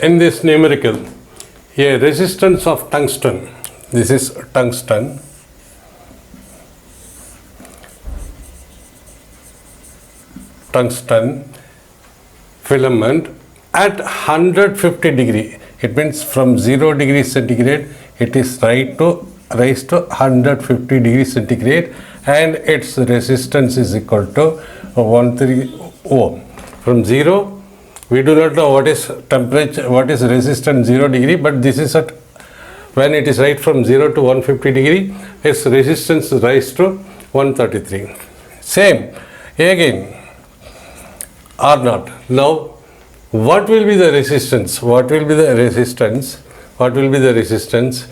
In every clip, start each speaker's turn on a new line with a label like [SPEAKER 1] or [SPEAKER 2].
[SPEAKER 1] in this numerical, a resistance of tungsten, this is tungsten, filament at 150 degree. It means from 0 degree centigrade, it is raised to 150 degree centigrade, and its resistance is equal to 13 ohm. From 0, we do not know what is temperature, what is resistance 0 degree, but this is at when it is right from 0 to 150 degree, its resistance is raised to 133. Same again, R0. Now, what will be the resistance? What will be the resistance? What will be the resistance?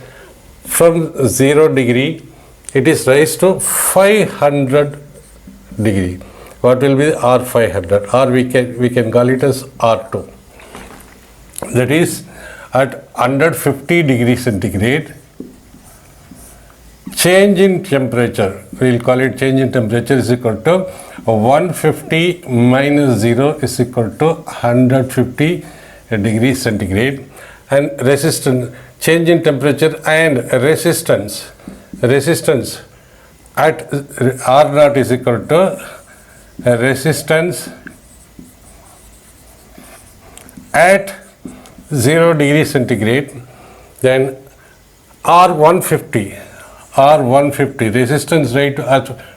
[SPEAKER 1] From 0 degree, it is raised to 500 degree. What will be R500? Or we can call it as R2. That is at 150 degree centigrade, change in temperature, we will call it change in temperature is equal to 150 minus 0 is equal to 150 degrees centigrade, and resistance, change in temperature and resistance at R0 is equal to resistance at 0 degree centigrade, then R150 resistance rate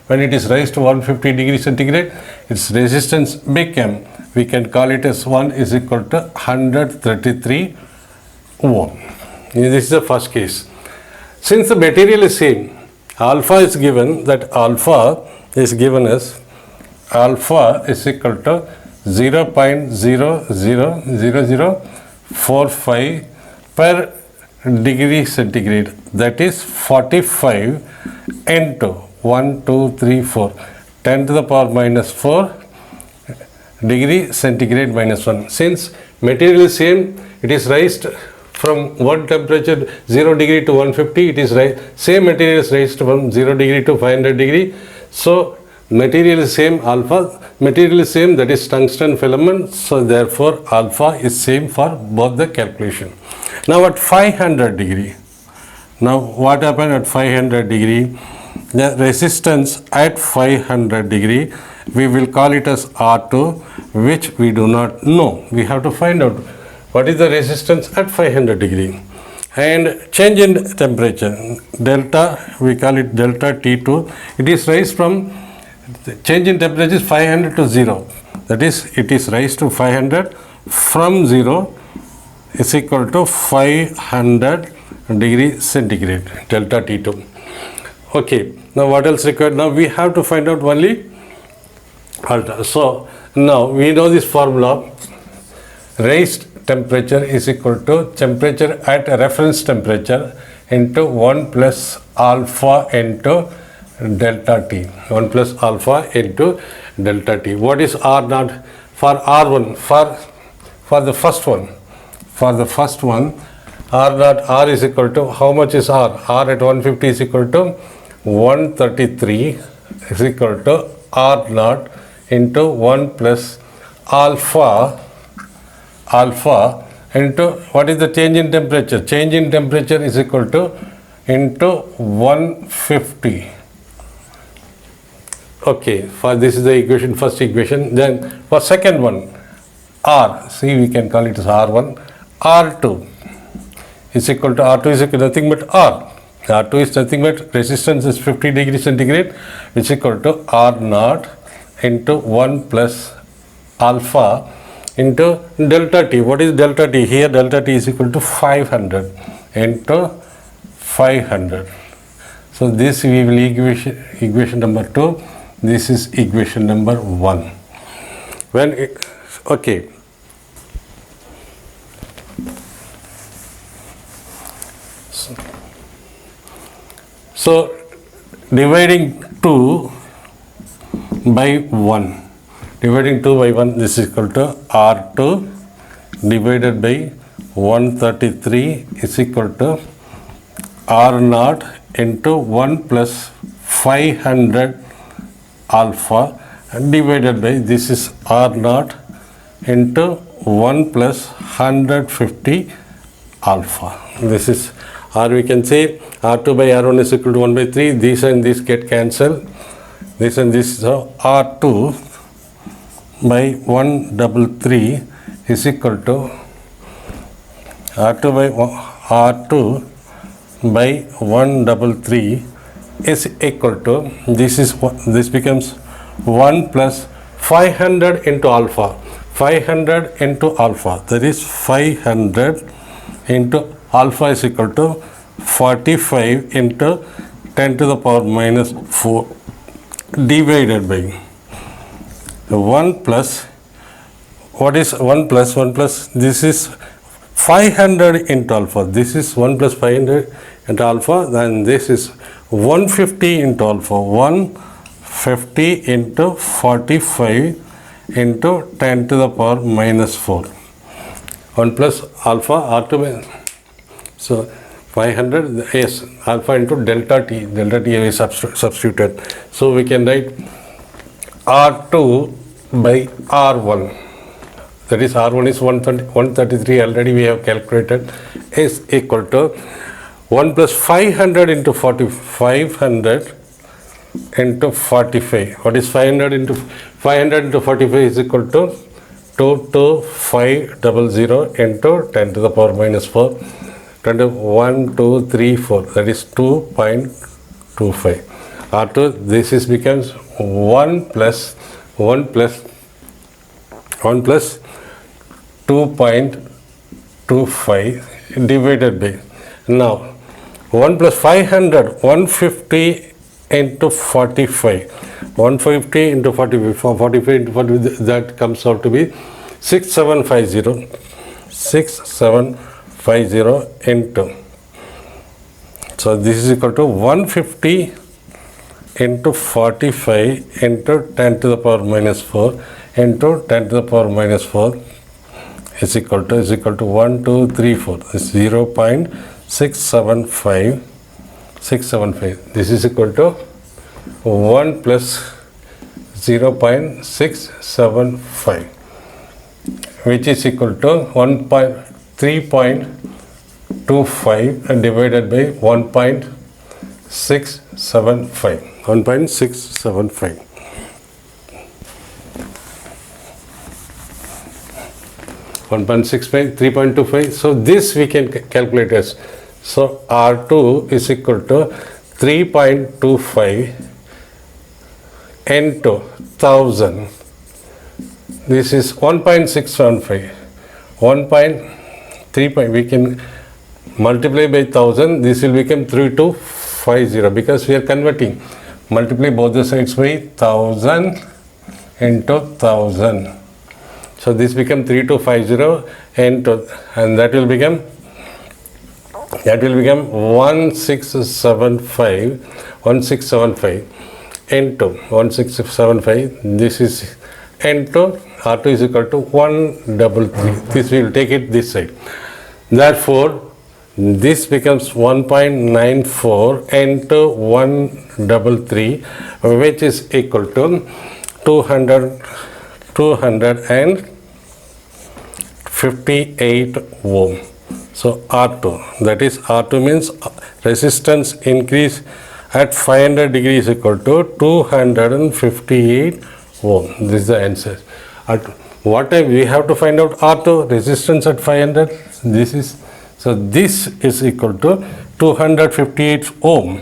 [SPEAKER 1] when it is raised to 150 degree centigrade, its resistance big M, we can call it as 1 is equal to 133 ohm. This is the first case. Since the material is same, alpha is given, that alpha is given as alpha is equal to 0.000045 per degree centigrade, that is 45 into 1, 2, 3, 4, 10 to the power minus 4 degree centigrade minus 1. Since material is same, it is raised from one temperature 0 degree to 150, it is same material is raised from 0 degree to 500 degree. So material is same, alpha, material is same, that is tungsten filament, so therefore alpha is same for both the calculation. Now at 500 degree, now what happened at 500 degree? The resistance at 500 degree, we will call it as R2, which we do not know. We have to find out what is the resistance at 500 degree. And change in temperature, delta, we call it delta T2, it is raised from, change in temperature is 500 to 0, that is it is raised to 500 from 0 is equal to 500 degree centigrade, delta T2. Okay, now what else required? Now we have to find out only alpha. So now we know this formula, raised temperature is equal to temperature at reference temperature into 1 plus alpha into delta T, 1 plus alpha into delta T. What is R0? For R1, for the first one, R0, R is equal to, how much is R? R at 150 is equal to 133 is equal to R0 into 1 plus alpha into, what is the change in temperature? Change in temperature is equal to into 150. Okay, for this is the equation, first equation. Then for second one, R, see we can call it as R1, R2 is equal to, R2 is equal to nothing but R. R2 is nothing but resistance is 50 degree centigrade, which is equal to R0 into 1 plus alpha into delta T. What is delta T? Here delta T is equal to 500 into 500. So this we will equation number 2. This is equation number 1. When it, okay. So dividing 2 by 1. Dividing 2 by 1, this is equal to R2 divided by 133 is equal to R0 into 1 plus 500 alpha divided by, this is R0 into 1 plus 150 alpha. This is, or we can say R2 by R1 is equal to 1 by 3. These and these get cancelled. This and this, so R2 by 133 is equal to R2 by 133 is equal to, this becomes 1 plus 500 into alpha. 500 into alpha, that is 500 into alpha is equal to 45 into 10 to the power minus 4 divided by 1 plus, what is 1 plus, 1 plus, this is 500 into alpha, this is 1 plus 500 into alpha, then this is 150 into alpha, 150 into 45 into 10 to the power minus 4. 1 plus alpha R2 by, so 500, yes, alpha into delta T is substituted. So we can write R2 by R1, that is R1 is 133, already we have calculated, is equal to 1 plus 500 into 500 into 45. What is 500 into 45 is equal to 22500 into 10 to the power minus 4. 1, 2, 3, 4, that is 2.25. R2, this is becomes 1 plus 2.25 divided by, now 1 plus 500, 150 into 45, 150 into 45, 45 into 45, that comes out to be 6750 into, so this is equal to 150 into 45 into 10 to the power minus 4 into 10 to the power minus 4 is equal to 1, 2, 3, 4, is 0.675. This is equal to 1 plus 0.675, which is equal to 3.25 and divided by 1.675. 1.675. .65, 3.25. So this we can calculate as, so R2 is equal to 3.25 into 1000. This is 1.675. 1.3, we can multiply by 1000. This will become 3250 because we are converting. Multiply both the sides by 1000 into 1000. So this become 3250 and that will become 1675 into 1675. This is into R2 is equal to 133. This we will take it this side. Therefore, this becomes 1.94 into 133, which is equal to 258 ohm. So R2, that is R2 means resistance increase at 500 degrees equal to 258 ohm. This is the answer. At what time we have to find out R2 resistance at 500? This is, so this is equal to 258 ohm.